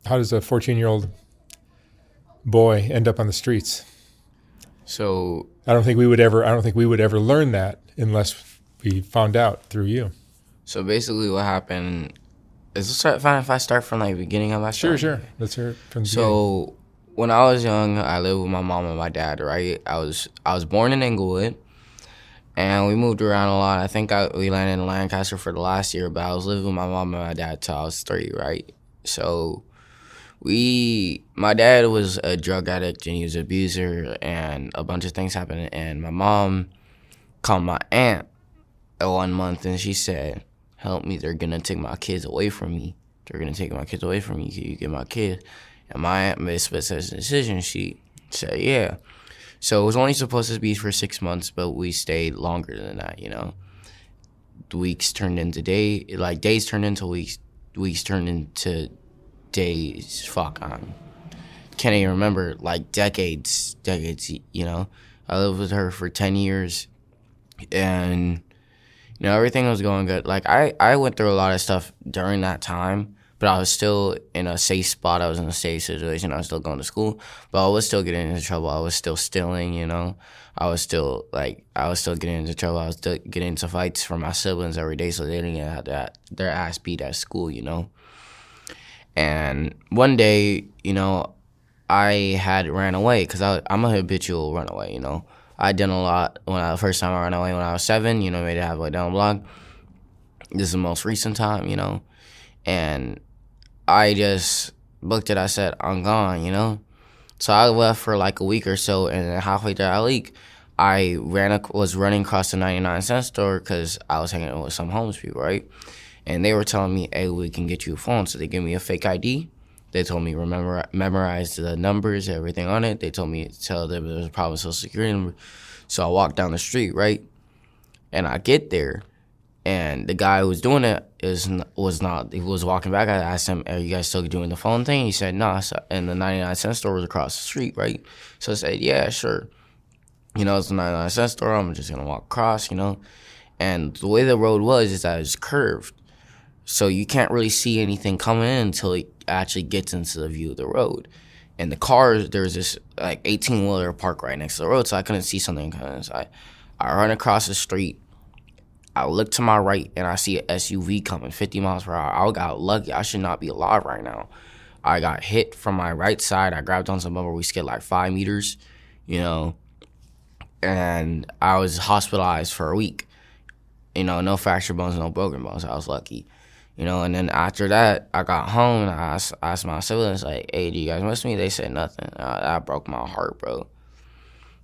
how does a 14-year-old boy end up on the streets? So I don't think we would ever learn that unless we found out through you. so basically, what happened is fine if I start from like the beginning of my story. Sure. Let's hear it from the beginning. So when I was young, I lived with my mom and my dad. Right, I was born in Inglewood, and we moved around a lot. I think we landed in Lancaster for the last year, but I was living with my mom and my dad till I was 3. Right, so my dad was a drug addict and he was an abuser, and a bunch of things happened. And my mom called my aunt 1 month, and she said, "Help me! They're gonna take my kids away from me. They're gonna take my kids away from me. Can you get my kids?" And my aunt made a split decision. She said, "Yeah." So it was only supposed to be for 6 months, but we stayed longer than that. The weeks turned into days turned into weeks. Weeks turned into days. Fuck, I can't even remember. Like decades. I lived with her for 10 years, and everything was going good. Like, I went through a lot of stuff during that time, but I was still in a safe spot. I was in a safe situation. I was still going to school, but I was still getting into trouble. I was still stealing, I was still getting into trouble. I was still getting into fights for my siblings every day, so they didn't get their ass beat at school, And one day, I had ran away because I'm a habitual runaway, I done a lot the first time I ran away when I was 7, made it halfway down the block. This is the most recent time, and I just booked it. I said, I'm gone, So I left for like a week or so, and then halfway through that week, I was running across the 99-cent store because I was hanging out with some homeless people, right? And they were telling me, hey, we can get you a phone. So they gave me a fake ID. They told me memorize the numbers, everything on it. They told me to tell them there was a problem with Social Security number. So I walked down the street, right? And I get there, and the guy who was doing it was not. He was walking back. I asked him, are you guys still doing the phone thing? He said, no. And the 99-cent store was across the street, right? So I said, yeah, sure. It's a 99-cent store. I'm just going to walk across, And the way the road was is that it's curved. So you can't really see anything coming in until it actually gets into the view of the road. And the cars, there's this like 18-wheeler parked right next to the road, so I couldn't see something coming inside. I run across the street. I look to my right, and I see an SUV coming 50 miles per hour. I got lucky. I should not be alive right now. I got hit from my right side. I grabbed on some bumper. We skid like 5 meters, and I was hospitalized for a week. No fractured bones, no broken bones. I was lucky. And then after that, I got home, and I asked my siblings, like, hey, do you guys miss me? They said nothing. That broke my heart, bro.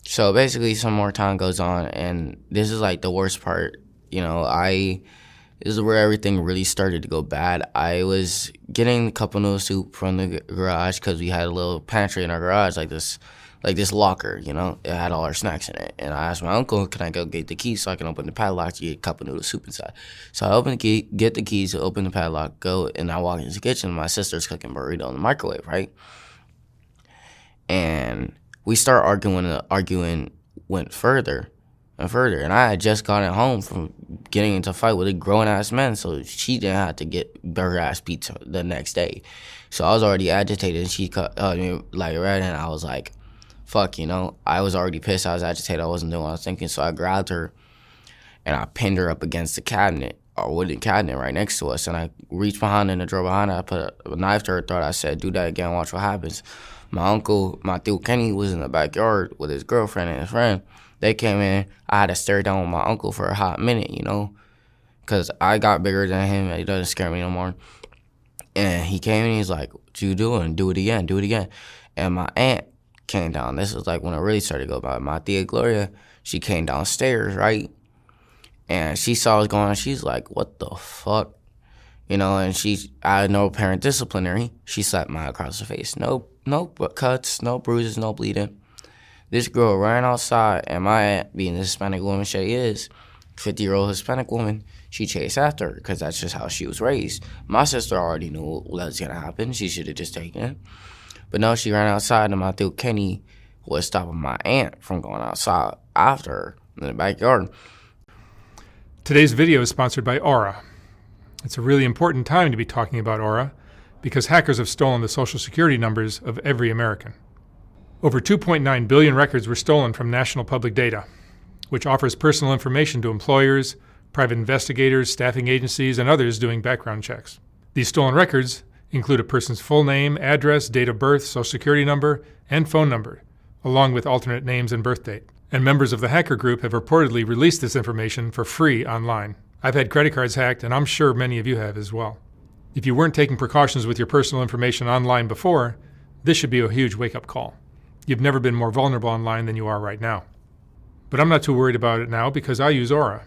So basically, some more time goes on, and this is, like, the worst part. This is where everything really started to go bad. I was getting a cup of noodle soup from the garage because we had a little pantry in our garage, like this locker, it had all our snacks in it. And I asked my uncle, can I go get the keys so I can open the padlock to get a cup of noodle soup inside? So I open the key, get the keys, open the padlock, go, and I walk into the kitchen. My sister's cooking burrito in the microwave, right? And we start arguing, and the arguing went further and further. And I had just gotten home from getting into a fight with a grown-ass man, so she didn't have to get her ass beat the next day. So I was already agitated, and she cut me like red, and I was like, fuck, I was already pissed. I was agitated. I wasn't doing what I was thinking. So I grabbed her, and I pinned her up against the cabinet, or wooden cabinet right next to us. And I reached behind in the drawer behind her. I put a knife to her throat. I said, do that again. Watch what happens. My uncle, my Theo Kenny, was in the backyard with his girlfriend and his friend. They came in. I had to stare down with my uncle for a hot minute, because I got bigger than him. It doesn't scare me no more. And he came in. He's like, what you doing? Do it again. Do it again. And my aunt came down. This was like when it really started to go bad. My tia Gloria, she came downstairs, right? And she saw what's going on. She's like, what the fuck? And I had no parent disciplinary. She slapped me across the face. No cuts, no bruises, no bleeding. This girl ran outside, and my aunt, being the Hispanic woman she is, 50-year-old Hispanic woman, she chased after her because that's just how she was raised. My sister already knew what was going to happen. She should have just taken it. But no, she ran outside, and my Theo Kenny was stopping my aunt from going outside after her in the backyard. Today's video is sponsored by Aura. It's a really important time to be talking about Aura because hackers have stolen the social security numbers of every American. Over 2.9 billion records were stolen from National Public Data, which offers personal information to employers, private investigators, staffing agencies, and others doing background checks. These stolen records include a person's full name, address, date of birth, social security number, and phone number, along with alternate names and birth date. And members of the hacker group have reportedly released this information for free online. I've had credit cards hacked, and I'm sure many of you have as well. If you weren't taking precautions with your personal information online before, this should be a huge wake-up call. You've never been more vulnerable online than you are right now. But I'm not too worried about it now because I use Aura.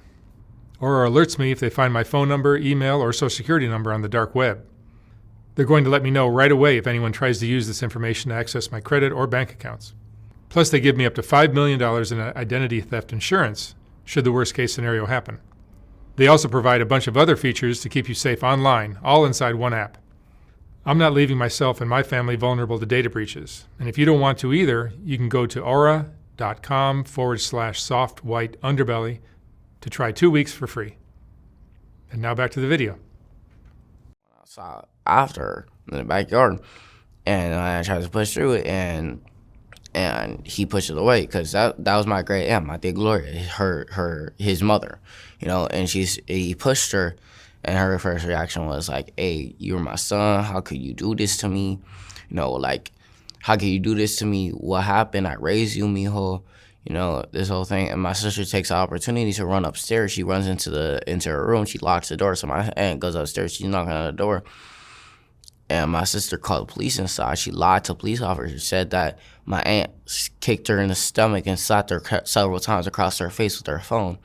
Aura alerts me if they find my phone number, email, or social security number on the dark web. They're going to let me know right away if anyone tries to use this information to access my credit or bank accounts. Plus, they give me up to $5 million in identity theft insurance should the worst case scenario happen. They also provide a bunch of other features to keep you safe online, all inside one app. I'm not leaving myself and my family vulnerable to data breaches. And if you don't want to either, you can go to aura.com/soft white underbelly to try 2 weeks for free. And now back to the video. I saw after in the backyard, and I tried to push through it, and he pushed it away because that was my great aunt, my dear Gloria, his mother, and he pushed her, and her first reaction was like, "Hey, you're my son. How could you do this to me? How could you do this to me? What happened? I raised you, mijo." This whole thing. And my sister takes the opportunity to run upstairs. She runs into her room. She locks the door. So my aunt goes upstairs. She's knocking on the door. And my sister called the police inside. She lied to police officers, said that my aunt kicked her in the stomach and slapped her several times across her face with her phone.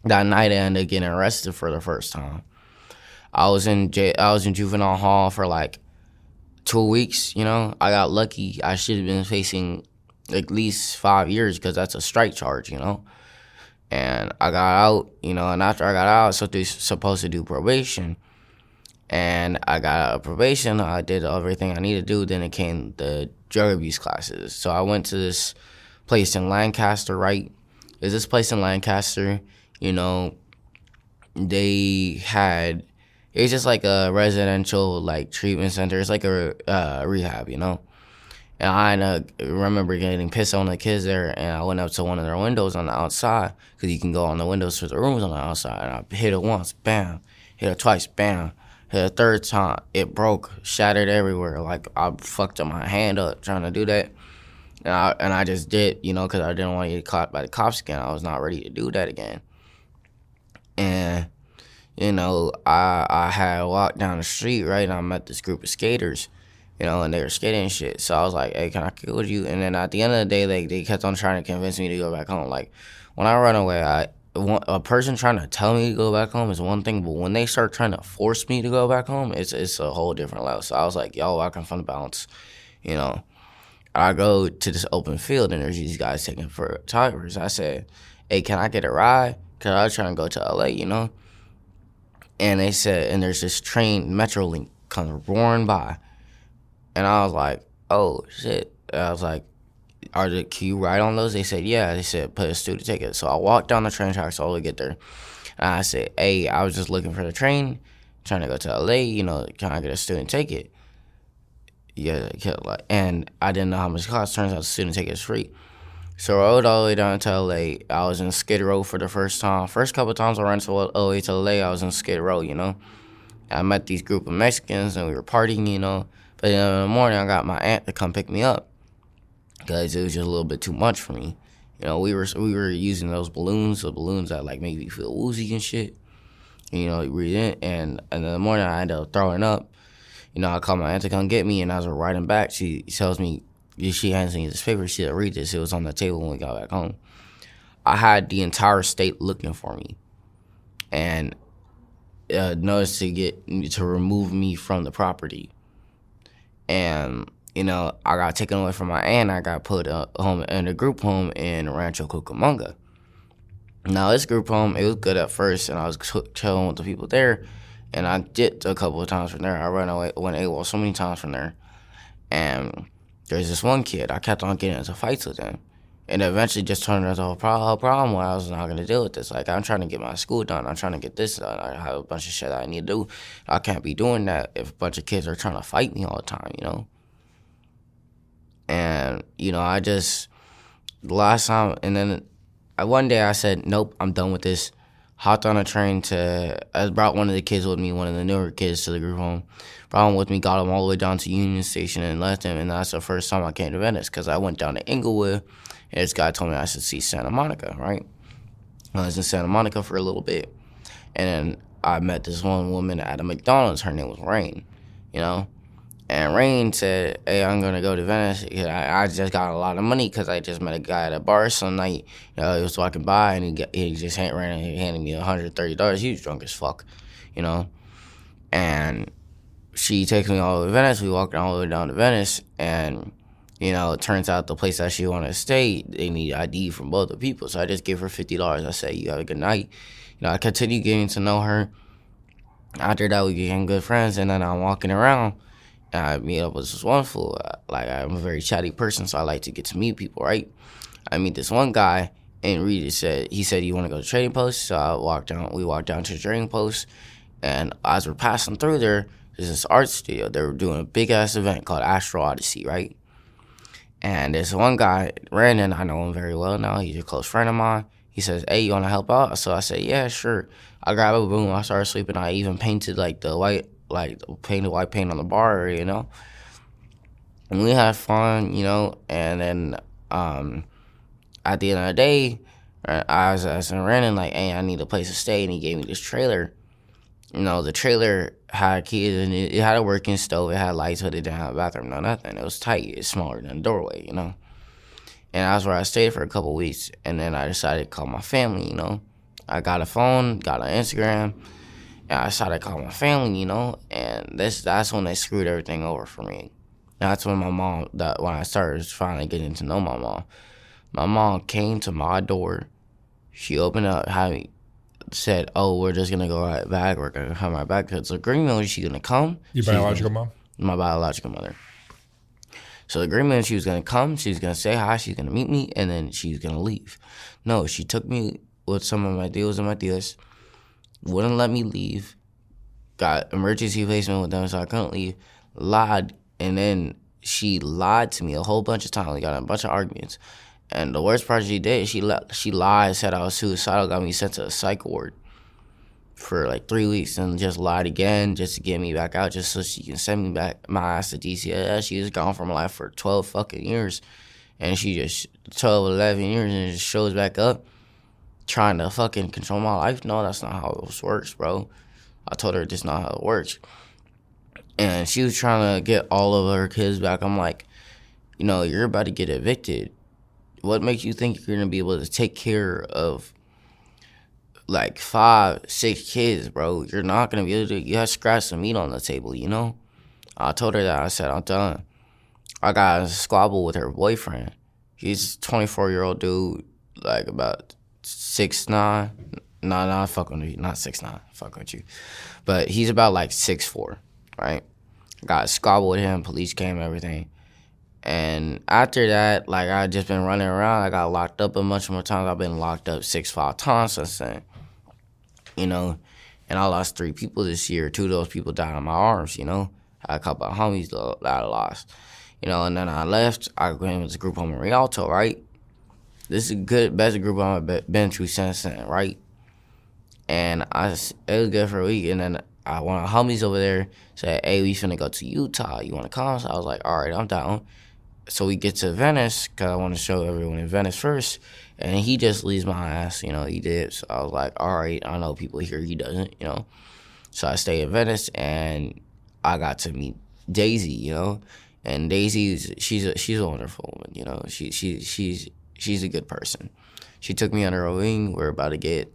That night I ended up getting arrested for the first time. I was in juvenile hall for like 2 weeks, I got lucky. I should have been facing at least 5 years because that's a strike charge, And I got out, and after I got out, I was supposed to do probation. And I got out of probation. I did everything I needed to do. Then it came the drug abuse classes. So I went to this place in Lancaster, right? There's this place in Lancaster, it's just like a residential treatment center. It's like a rehab, And I remember getting pissed on the kids there, and I went up to one of their windows on the outside, because you can go on the windows for the rooms on the outside, and I hit it once, bam. Hit it twice, bam. Hit it a third time, it broke, shattered everywhere. I fucked up my hand up trying to do that. And I just did, because I didn't want to get caught by the cops again. I was not ready to do that again. And, I had walked down the street, right, and I met this group of skaters. And they were skating and shit. So I was like, "Hey, can I kill with you?" And then at the end of the day, they kept on trying to convince me to go back home. When I run away, a person trying to tell me to go back home is one thing, but when they start trying to force me to go back home, it's a whole different level. So I was like, "Y'all walking from the balance," I go to this open field, and there's these guys taking photographers. I said, "Hey, can I get a ride?" Because I was trying to go to LA, And they said, and there's this train, Metrolink, comes roaring by. And I was like, "Oh, shit." I was like, "Can you ride on those?" They said, "Yeah." They said, "Put a student ticket." So I walked down the train tracks all the way to get there. And I said, "Hey, I was just looking for the train, trying to go to LA, can I get a student ticket?" Yeah, and I didn't know how much it cost. Turns out the student ticket is free. So I rode all the way down to LA. I was in Skid Row for the first time. First couple of times I ran all the way to LA, I was in Skid Row, I met these group of Mexicans, and we were partying, But then in the morning, I got my aunt to come pick me up because it was just a little bit too much for me. We were using those balloons, the balloons that make you feel woozy and shit. And in the morning, I ended up throwing up. I called my aunt to come get me, and as we're riding back, she tells me, she hands me this paper. She said, "Read this." It was on the table when we got back home. I had the entire state looking for me, and noticed to remove me from the property. And, I got taken away from my aunt. I got put home in a group home in Rancho Cucamonga. Now, this group home, it was good at first, and I was chilling with the people there. And I dipped a couple of times from there. I went AWOL so many times from there. And there's this one kid, I kept on getting into fights with him. And eventually just turned into a problem where I was not going to deal with this. Like, I'm trying to get my school done. I'm trying to get this done. I have a bunch of shit that I need to do. I can't be doing that if a bunch of kids are trying to fight me all the time, you know? And, you know, I just, the last time, and then one day I said, nope, I'm done with this. Hopped on a train I brought one of the kids with me, one of the newer kids to the group home. Brought him with me, got him all the way down to Union Station and left him. And that's the first time I came to Venice because I went down to Inglewood. And this guy told me I should see Santa Monica, right? I was in Santa Monica for a little bit. And then I met this one woman at a McDonald's. Her name was Rain, you know? And Rain said, hey, I'm going to go to Venice. I just got a lot of money because I just met a guy at a bar some night. You know, he was walking by and he just handed me $130. He was drunk as fuck, you know? And she takes me all the way to Venice. We walked all the way down to Venice. And you know, it turns out the place that she wanted to stay, they need ID from both the people. So I just gave her $50. I said, you have a good night. You know, I continued getting to know her. After that, we became good friends. And then I'm walking around, and I meet up with this one fool. Like, I'm a very chatty person, so I like to get to meet people, right? I meet this one guy, and he said, you want to go to Trading Post? So we walked down to the Trading Post. And as we're passing through there's this art studio. They were doing a big-ass event called Astro Odyssey, right? And there's one guy, Brandon, I know him very well now. He's a close friend of mine. He says, hey, you want to help out? So I said, yeah, sure. I grabbed a broom. I started sweeping. I even painted, painted white paint on the bar, you know. And we had fun, you know. And then at the end of the day, I was asking Brandon, like, hey, I need a place to stay. And he gave me this trailer. You know, the trailer had kids and it had a working stove. It had lights, but it didn't have a bathroom, no nothing. It was tight. It's smaller than a doorway, you know. And that's where I stayed for a couple weeks. And then I decided to call my family, you know. I got a phone, got an Instagram, and I decided to call my family, you know. And that's when they screwed everything over for me. That's when when I started finally getting to know my mom came to my door. She opened up, said, oh, we're just going to go right back. We're going to come right back. Because the agreement was she's going to come. Your biological mom? My biological mother. So the agreement was she was going to come. She was going to say hi. She's going to meet me. And then she was going to leave. No, she took me with some of my deals and my deals. Wouldn't let me leave. Got emergency placement with them so I couldn't leave. Lied. And then she lied to me a whole bunch of times. We got in a bunch of arguments. And the worst part she did, she lied, said I was suicidal, got me sent to a psych ward for like 3 weeks, and just lied again just to get me back out, just so she can send me back my ass to DCS. She was gone from my life for 12 fucking years, and she just 12, 11 years, and just shows back up trying to fucking control my life. No, that's not how it works, bro. I told her this not how it works. And she was trying to get all of her kids back. I'm like, you know, you're about to get evicted. What makes you think you're going to be able to take care of, like, 5, 6 kids, bro? You're not going to be able to. You have to scratch some meat on the table, you know? I told her that. I said, I'm done. I got a squabble with her boyfriend. He's a 24-year-old dude, like, about 6'9". No, fucking with you. Not 6'9". Fuck with you. But he's about, like, 6'4", right? Got a squabble with him. Police came, everything. And after that, like, I just been running around. I got locked up a bunch more times. I've been locked up 5 times since then, you know. And I lost 3 people this year. 2 of those people died in my arms, you know. I had a couple of homies that I lost, you know. And then I left. I went with a group home in Rialto, right? This is the best group home I've been through since then, right? And it was good for a week. And then one of the homies over there said, hey, we finna go to Utah. You want to come? So I was like, all right, I'm down. So we get to Venice, because I want to show everyone in Venice first. And he just leaves my ass, you know, he did. So I was like, all right, I know people here, he doesn't, you know. So I stayed in Venice, and I got to meet Daisy, you know. And Daisy, she's a wonderful woman, you know. She's a good person. She took me under her wing. We're about to get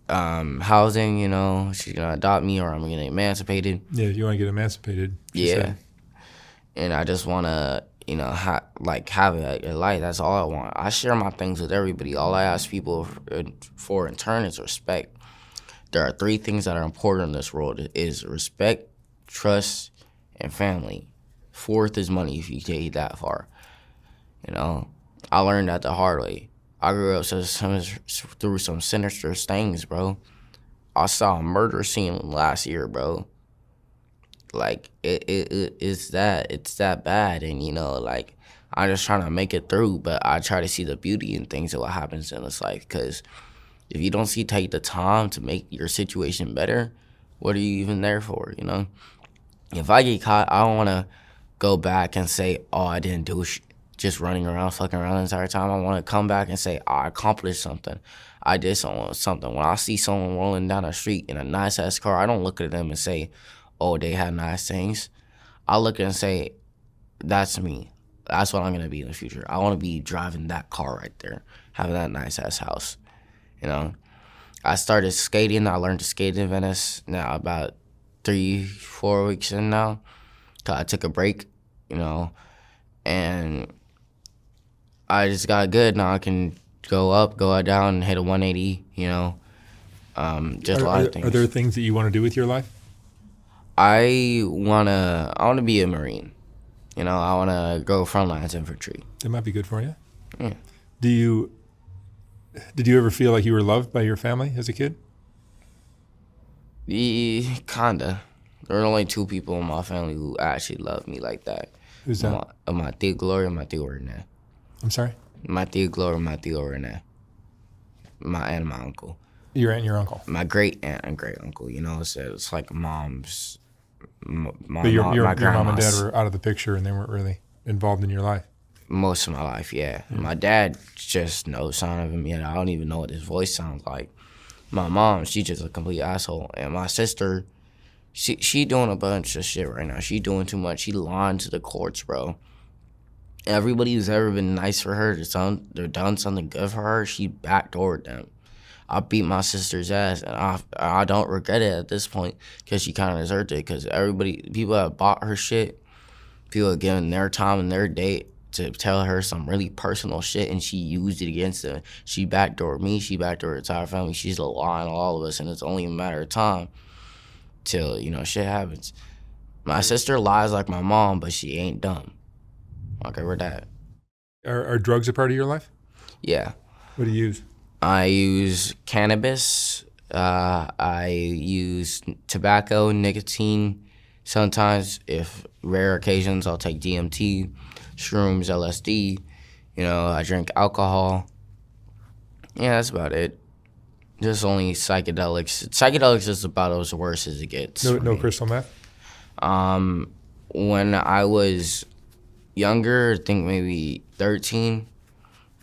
housing, you know. She's going to adopt me, or I'm going to get emancipated. Yeah, you want to get emancipated. Yeah. Said. And I just want to, you know, have a life. That's all I want. I share my things with everybody. All I ask people for in turn is respect. There are 3 things that are important in this world. Is respect, trust, and family. 4th is money, if you take it that far. You know, I learned that the hard way. I grew up through some sinister things, bro. I saw a murder scene last year, bro. Like it's that bad, and you know, like I'm just trying to make it through, but I try to see the beauty in things of what happens in this life, because if you don't take the time to make your situation better, what are you even there for, you know? If I get caught, I don't want to go back and say, oh, I didn't do just running around, fucking around the entire time. I want to come back and say, I accomplished something. I did something. When I see someone rolling down the street in a nice-ass car, I don't look at them and say, oh, they had nice things. I look at it and say, that's me. That's what I'm going to be in the future. I want to be driving that car right there, having that nice-ass house, you know? I started skating. I learned to skate in Venice now about 3-4 weeks in now. I took a break, you know, and I just got good. Now I can go up, go down, hit a 180, you know, just a lot of things. Are there things that you want to do with your life? I wanna be a Marine. You know, I wanna go frontlines infantry. That might be good for you. Yeah. Did you ever feel like you were loved by your family as a kid? Yeah, kinda. There were only 2 people in my family who actually loved me like that. Who's that? My tia Gloria and my tia Renee. I'm sorry? My tia Gloria and my tia Renee. My aunt and my uncle. Your aunt and your uncle. My great aunt and great uncle. You know, it's like mom's. But your mom and dad were out of the picture and they weren't really involved in your life. Most of my life, yeah. My dad, just no sign of him yet. I don't even know what his voice sounds like. My mom, she's just a complete asshole. And my sister, she doing a bunch of shit right now. She doing too much. She lying to the courts, bro. Everybody who's ever been nice for her, they're done something good for her, she backdoored them. I beat my sister's ass, and I don't regret it at this point, because she kind of deserved it, because people that bought her shit, people have given their time and their date to tell her some really personal shit, and she used it against them. She backdoored me, she backdoored her entire family. She's lying to all of us, and it's only a matter of time till, you know, shit happens. My sister lies like my mom, but she ain't dumb. Okay, we're that. Are drugs a part of your life? Yeah. What do you use? I use cannabis. I use tobacco, nicotine. Sometimes, if rare occasions, I'll take DMT, shrooms, LSD. You know, I drink alcohol. Yeah, that's about it. Just only psychedelics. Psychedelics is about as worse as it gets. No crystal meth? When I was younger, I think maybe 13,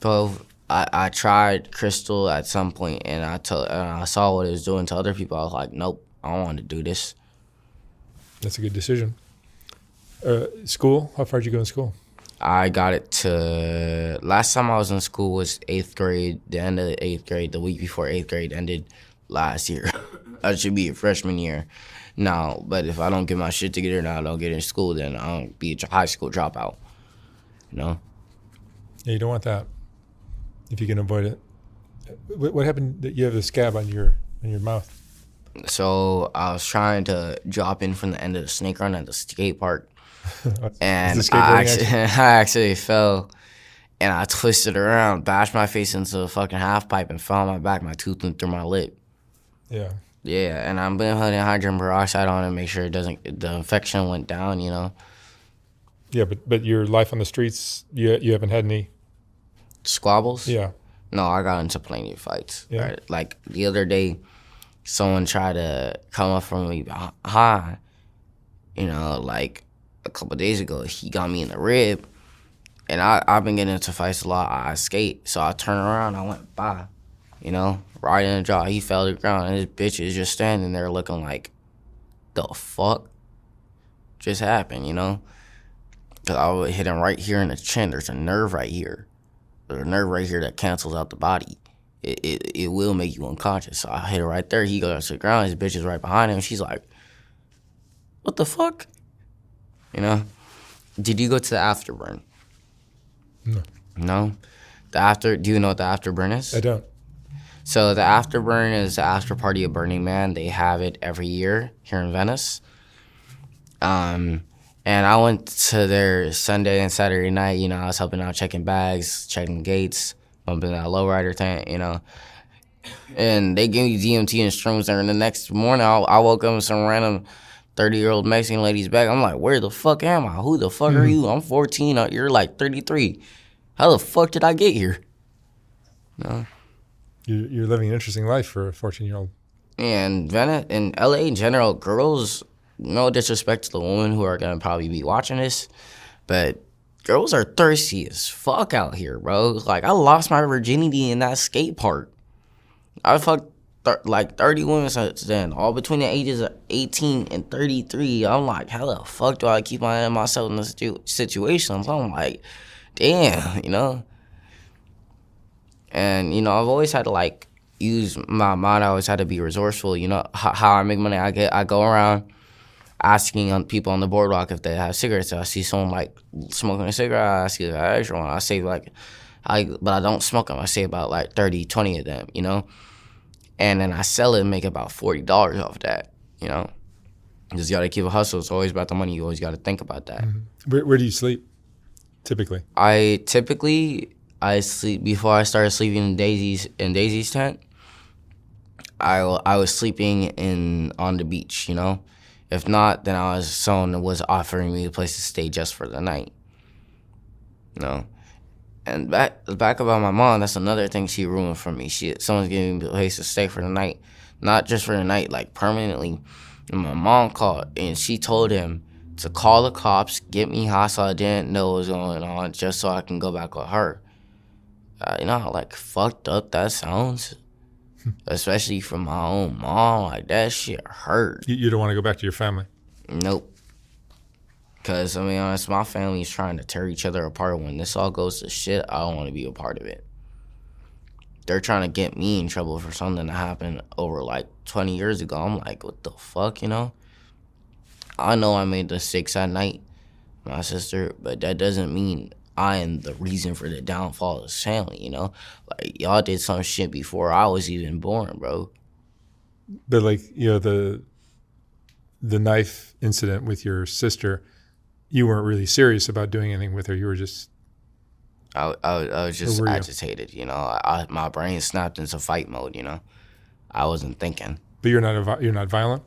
12, I tried crystal at some point, and I saw what it was doing to other people. I was like, nope, I don't want to do this. That's a good decision. School? How far did you go in school? I got it to, last time I was in school was 8th grade, the end of the 8th grade, the week before 8th grade ended last year. I should be a freshman year now, but if I don't get my shit together now, I don't get in school, then I'll be a high school dropout, you know? Yeah, you don't want that if you can avoid it. What happened that you have a scab on your mouth? So I was trying to drop in from the end of the snake run at the skate park, and I actually fell, and I twisted around, bashed my face into the fucking half pipe, and fell on my back. My tooth went through my lip. Yeah. Yeah, and I've been putting hydrogen peroxide on it to make sure the infection went down, you know. Yeah, but your life on the streets, you haven't had any squabbles? Yeah. No, I got into plenty of fights. Yeah. Right? Like the other day, someone tried to come up from me behind, you know, like a couple of days ago. He got me in the rib, and I've been getting into fights a lot. I skate, so I turned around, I went by, you know, right in the jaw. He fell to the ground, and his bitch is just standing there looking like, the fuck just happened, you know? Because I would hit him right here in the chin. There's a nerve right here. There's a nerve right here that cancels out the body. It will make you unconscious. So I hit her right there. He goes to the ground. His bitch is right behind him. She's like, what the fuck? You know? Did you go to the afterburn? No. No? Do you know what the afterburn is? I don't. So the afterburn is the after party of Burning Man. They have it every year here in Venice. And I went to their Sunday and Saturday night. You know, I was helping out, checking bags, checking gates, bumping that lowrider tank, you know. And they gave me DMT and shrooms there. And the next morning, I woke up in some random 30-year-old Mexican lady's back. I'm like, where the fuck am I? Who the fuck are you? I'm 14. You're like 33. How the fuck did I get here? No. You're living an interesting life for a 14-year-old. And in LA in general, girls, no disrespect to the women who are going to probably be watching this, but girls are thirsty as fuck out here, bro. Like, I lost my virginity in that skate park. I fucked like 30 women since then, all between the ages of 18 and 33. I'm like, how the fuck do I keep myself in this situation? So I'm like, damn, you know? And, you know, I've always had to, like, use my mind. I always had to be resourceful. You know, how I make money, I go around asking people on the boardwalk if they have cigarettes. So I see someone, like, smoking a cigarette, I ask if I have extra one. I say, like, but I don't smoke them. I say about, like, 30, 20 of them, you know? And then I sell it and make about $40 off that, you know? You just got to keep a hustle. It's always about the money. You always got to think about that. Where do you sleep, typically? I sleep, before I started sleeping in Daisy's tent, I was sleeping on the beach, you know? If not, then someone was offering me a place to stay just for the night, you know? And back about my mom, that's another thing she ruined for me. Someone's giving me a place to stay for the night. Not just for the night, like permanently. And my mom called, and she told him to call the cops, get me high so I didn't know what was going on, just so I can go back with her. You know how, like, fucked up that sounds? Especially from my own mom. Like, that shit hurt. You don't want to go back to your family? Nope. Because, I mean, honest, my family is trying to tear each other apart. When this all goes to shit, I don't want to be a part of it. They're trying to get me in trouble for something that happened over, like, 20 years ago. I'm like, what the fuck, you know? I know I made mistakes that night, my sister, but that doesn't mean I am the reason for the downfall of this family, you know? Like, y'all did some shit before I was even born, bro. But, like, you know, the knife incident with your sister, you weren't really serious about doing anything with her. You were just... I was just agitated, you know? My brain snapped into fight mode, you know? I wasn't thinking. But you're not violent?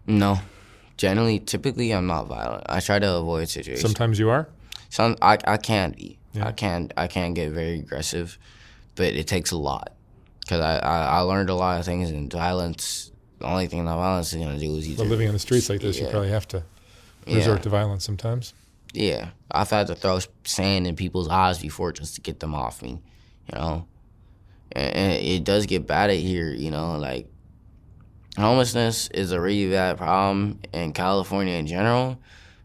No. Typically, I'm not violent. I try to avoid situations. Sometimes you are? I can be. Yeah. I can get very aggressive, but it takes a lot. Because I learned a lot of things, and violence, the only thing that violence is going to do is either... Well, living on the streets like this, you probably have to resort to violence sometimes. Yeah. I've had to throw sand in people's eyes before just to get them off me, you know? And it does get bad at here, you know? Like, homelessness is a really bad problem in California in general,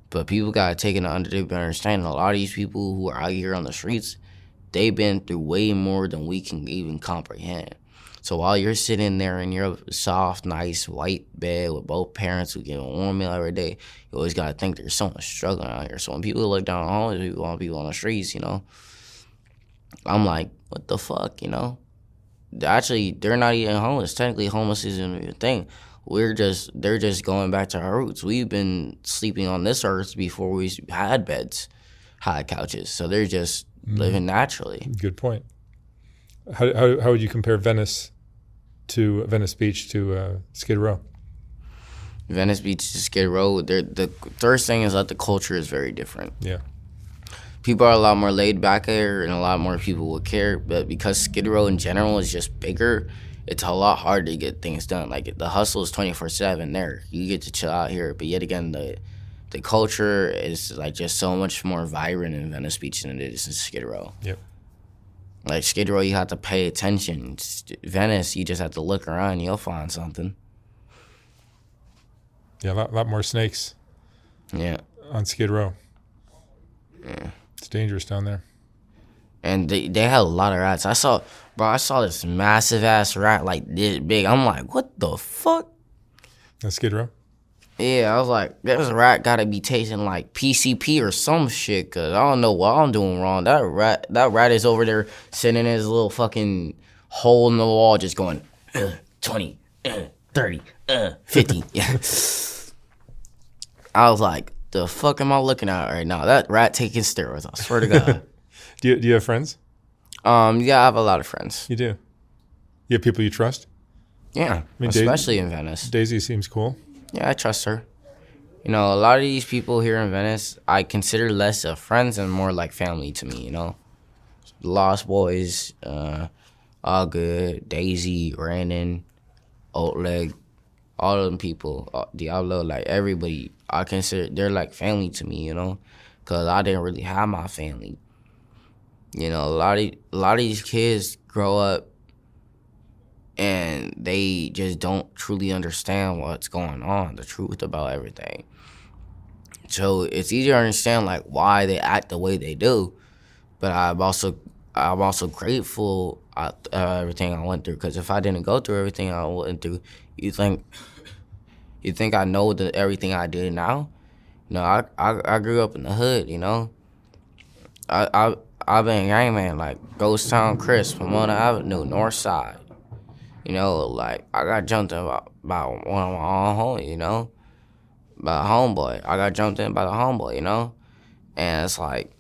but people got to take it under their understanding. A lot of these people who are out here on the streets, they've been through way more than we can even comprehend. So while you're sitting there in your soft, nice, white bed with both parents who get a warm meal every day, you always got to think there's someone struggling out here. So when people look down on homeless people on the streets, you know, I'm like, what the fuck, you know? Actually, they're not even homeless. Technically, homeless isn't even a thing. They're just going back to our roots. We've been sleeping on this earth before we had beds, had couches. So they're just living naturally. Good point. How would you compare Venice Beach to Skid Row? Venice Beach to Skid Row, the first thing is that the culture is very different. Yeah. People are a lot more laid back here, and a lot more people will care. But because Skid Row in general is just bigger, it's a lot harder to get things done. Like, the hustle is 24/7 there. You get to chill out here. But yet again, the culture is, like, just so much more vibrant in Venice Beach than it is in Skid Row. Yep. Like, Skid Row, you have to pay attention. Venice, you just have to look around, you'll find something. Yeah, a lot more snakes. Yeah. On Skid Row. Yeah. It's dangerous down there. And they had a lot of rats. I saw this massive ass rat, like, this big. I'm like, what the fuck? That's Skid Row? Yeah, I was like, this rat gotta be tasting like PCP or some shit, cause I don't know what I'm doing wrong. That rat is over there sitting in his little fucking hole in the wall, just going 20, 30, 50. Yeah. I was like, the fuck am I looking at right now? That rat taking steroids. I swear to God. Do you have friends? Yeah, I have a lot of friends. You do. You have people you trust? Yeah, mean, especially in Venice. Daisy seems cool. Yeah, I trust her. You know, a lot of these people here in Venice, I consider less of friends and more like family to me, you know? Lost Boys, all good, Daisy, Brandon, Old Leg, all of them people, Diablo, like everybody, I consider, they're like family to me, you know? Because I didn't really have my family. You know, a lot of these kids grow up and they just don't truly understand what's going on, the truth about everything. So it's easier to understand like why they act the way they do, but I'm also grateful at everything I went through. Because if I didn't go through everything I went through, you think I know everything I did now? No, I grew up in the hood, you know. I've been gangman like Ghost Town Chris, Pomona Avenue, North Side. You know, like I got jumped in by one of my own homies, you know. By a homeboy. I got jumped in by the homeboy, you know? And it's like,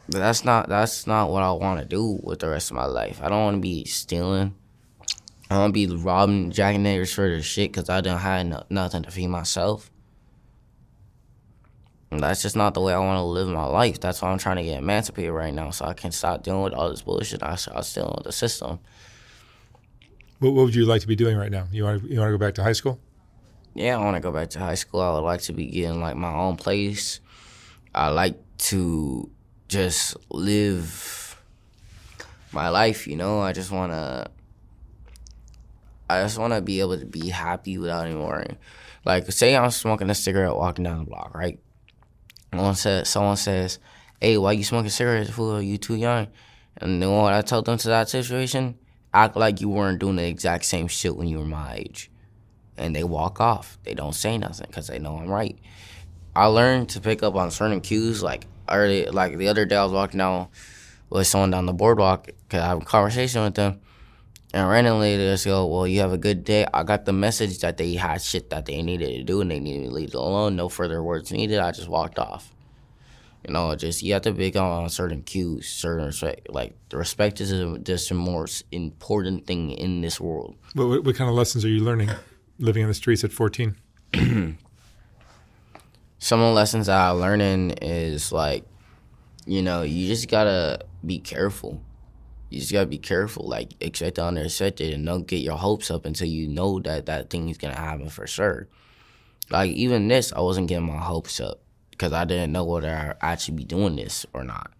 that's not what I want to do with the rest of my life. I don't want to be stealing. I don't want to be robbing, jacking niggas for their shit because I don't have nothing to feed myself. And that's just not the way I want to live my life. That's why I'm trying to get emancipated right now so I can stop dealing with all this bullshit. I start dealing with the system. What would you like to be doing right now? You want to go back to high school? Yeah, I want to go back to high school. I would like to be getting like my own place. I like to just live my life, you know. I just want to be able to be happy without any worrying. Like, say I'm smoking a cigarette walking down the block, right? Someone says, "Hey, why you smoking cigarettes, fool? You too young." And you know what I told them to that situation? Act like you weren't doing the exact same shit when you were my age. And they walk off. They don't say nothing because they know I'm right. I learned to pick up on certain cues. Like the other day, I was walking down with someone down the boardwalk because I have a conversation with them, and randomly they just go, "Well, you have a good day." I got the message that they had shit that they needed to do and they needed to leave it alone. No further words needed. I just walked off. You know, just you have to pick up on certain cues, certain respect. Like the respect is just the most important thing in this world. What kind of lessons are you learning living in the streets at 14? Some of the lessons that I'm learning is like, you know, you just gotta be careful. You just gotta be careful, like expect the unexpected, and don't get your hopes up until you know that thing is gonna happen for sure. Like even this, I wasn't getting my hopes up because I didn't know whether I'd actually be doing this or not.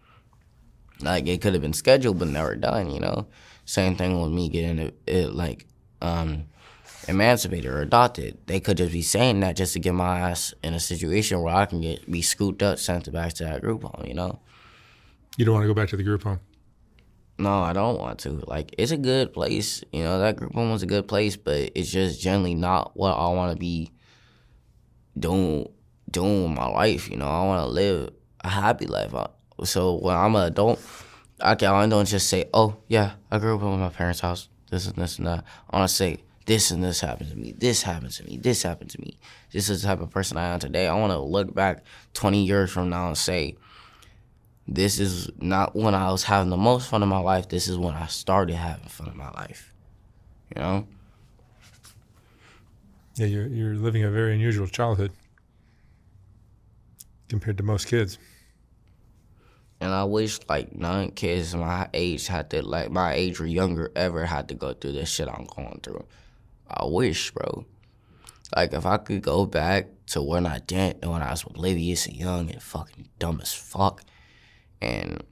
Like it could have been scheduled but never done, you know. Same thing with me getting emancipated or adopted. They could just be saying that just to get my ass in a situation where I can be scooped up, sent back to that group home, you know? You don't want to go back to the group home? No, I don't want to. Like, it's a good place. You know, that group home was a good place, but it's just generally not what I want to be doing with my life, you know? I want to live a happy life. So when I'm an adult, I don't just say, "Oh, yeah, I grew up in my parents' house, this and this and that." I want to say, this and this happened to me, this happened to me, this happened to me. This is the type of person I am today. I want to look back 20 years from now and say, this is not when I was having the most fun of my life. This is when I started having fun of my life, you know? Yeah, you're living a very unusual childhood compared to most kids. And I wish, like, none kids my age my age or younger ever had to go through this shit I'm going through. I wish, bro. Like, if I could go back to when I was oblivious and young and fucking dumb as fuck and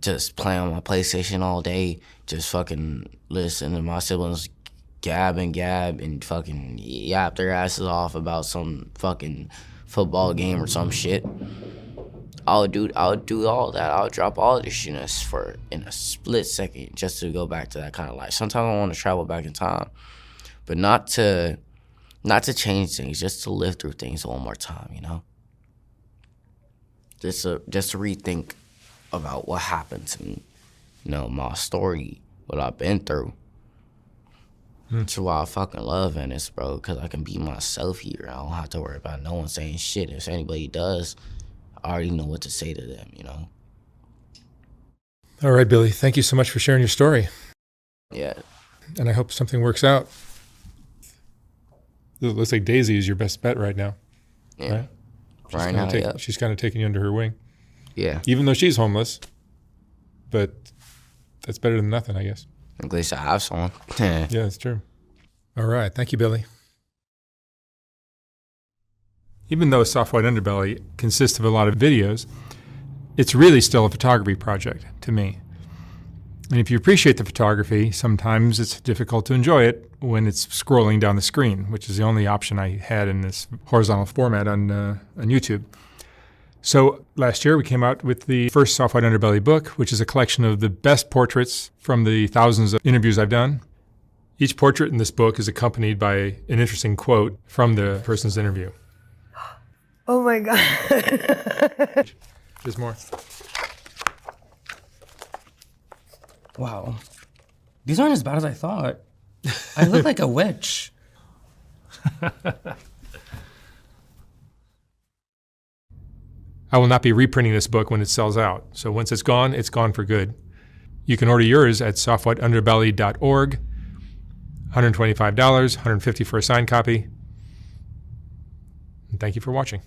just playing on my PlayStation all day, just fucking listening to my siblings gab and fucking yap their asses off about some fucking football game or some shit. I'll do all that. I'll drop all this shit in a split second just to go back to that kind of life. Sometimes I want to travel back in time, but not to change things, just to live through things one more time, you know? Just to rethink about what happened to me, you know, my story, what I've been through. That's why I fucking love Venice, bro, because I can be myself here. I don't have to worry about no one saying shit. If anybody does, I already know what to say to them, you know? All right, Billy. Thank you so much for sharing your story. Yeah. And I hope something works out. It looks like Daisy is your best bet right now. Yeah. Right? She's kind of taking you under her wing. Yeah. Even though she's homeless. But that's better than nothing, I guess. At least I have someone. Yeah, that's true. All right. Thank you, Billy. Even though Soft White Underbelly consists of a lot of videos, it's really still a photography project to me. And if you appreciate the photography, sometimes it's difficult to enjoy it when it's scrolling down the screen, which is the only option I had in this horizontal format on YouTube. So last year we came out with the first Soft White Underbelly book, which is a collection of the best portraits from the thousands of interviews I've done. Each portrait in this book is accompanied by an interesting quote from the person's interview. Oh my God. There's more. Wow. These aren't as bad as I thought. I look like a witch. I will not be reprinting this book when it sells out. So once it's gone for good. You can order yours at softwhiteunderbelly.org. $125, $150 for a signed copy. And thank you for watching.